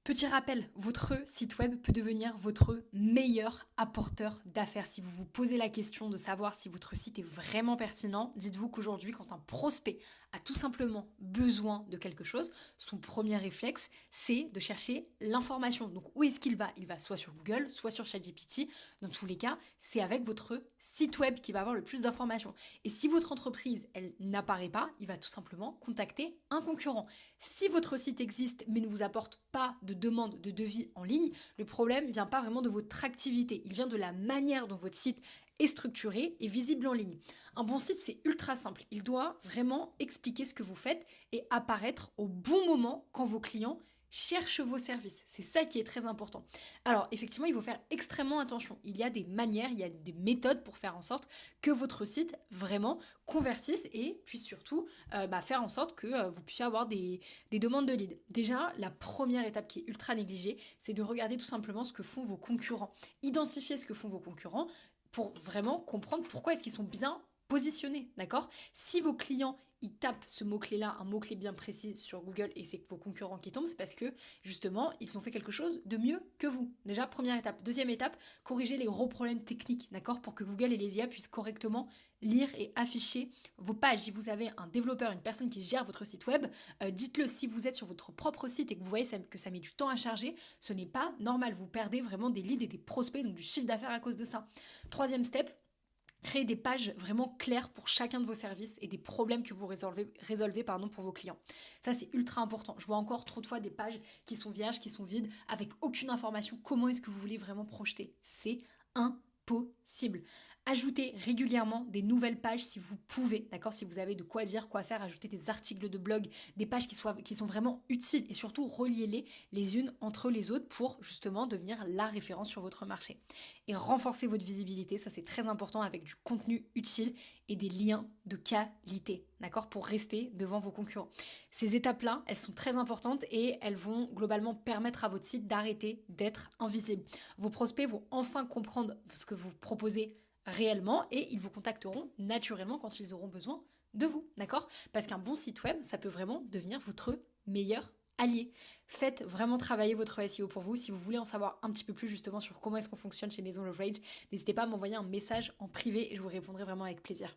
Petit rappel, votre site web peut devenir votre meilleur apporteur d'affaires. Si vous vous posez la question de savoir si votre site est vraiment pertinent, dites-vous qu'aujourd'hui, quand un prospect a tout simplement besoin de quelque chose, son premier réflexe, c'est de chercher l'information. Donc où est-ce qu'il va? Il va soit sur Google, soit sur ChatGPT. Dans tous les cas, c'est avec votre site web qu'il va avoir le plus d'informations. Et si votre entreprise, elle n'apparaît pas, il va tout simplement contacter un concurrent. Si votre site existe mais ne vous apporte pas de demande de devis en ligne, le problème ne vient pas vraiment de votre activité, il vient de la manière dont votre site est structuré et visible en ligne. Un bon site, c'est ultra simple. Il doit vraiment expliquer ce que vous faites et apparaître au bon moment quand vos clients cherchent vos services. C'est ça qui est très important. Alors, effectivement, il faut faire extrêmement attention. Il y a des manières, il y a des méthodes pour faire en sorte que votre site vraiment convertisse et puisse surtout faire en sorte que vous puissiez avoir des demandes de leads. Déjà, la première étape qui est ultra négligée, c'est de regarder tout simplement ce que font vos concurrents. Identifier ce que font vos concurrents pour vraiment comprendre pourquoi est-ce qu'ils sont bien positionnés, d'accord? Si vos clients, ils tapent ce mot-clé-là, un mot-clé bien précis sur Google et c'est vos concurrents qui tombent, c'est parce que, justement, ils ont fait quelque chose de mieux que vous. Déjà, première étape. Deuxième étape, corriger les gros problèmes techniques, d'accord? Pour que Google et les IA puissent correctement lire et afficher vos pages. Si vous avez un développeur, une personne qui gère votre site web, dites-le. Si vous êtes sur votre propre site et que vous voyez que ça met du temps à charger, ce n'est pas normal. Vous perdez vraiment des leads et des prospects, donc du chiffre d'affaires à cause de ça. Troisième step, créer des pages vraiment claires pour chacun de vos services et des problèmes que vous résolvez pour vos clients. Ça, c'est ultra important. Je vois encore trop de fois des pages qui sont vierges, qui sont vides, avec aucune information. Comment est-ce que vous voulez vraiment projeter? C'est impossible. Ajoutez régulièrement des nouvelles pages si vous pouvez, d'accord? Si vous avez de quoi dire, quoi faire, ajoutez des articles de blog, des pages qui sont vraiment utiles et surtout reliez-les les unes entre les autres pour justement devenir la référence sur votre marché. Et renforcer votre visibilité, ça c'est très important avec du contenu utile et des liens de qualité, d'accord? Pour rester devant vos concurrents. Ces étapes-là, elles sont très importantes et elles vont globalement permettre à votre site d'arrêter d'être invisible. Vos prospects vont enfin comprendre ce que vous proposez réellement et ils vous contacteront naturellement quand ils auront besoin de vous, d'accord? Parce qu'un bon site web, ça peut vraiment devenir votre meilleur allié. Faites vraiment travailler votre SEO pour vous. Si vous voulez en savoir un petit peu plus justement sur comment est-ce qu'on fonctionne chez Maison Leverage, n'hésitez pas à m'envoyer un message en privé et je vous répondrai vraiment avec plaisir.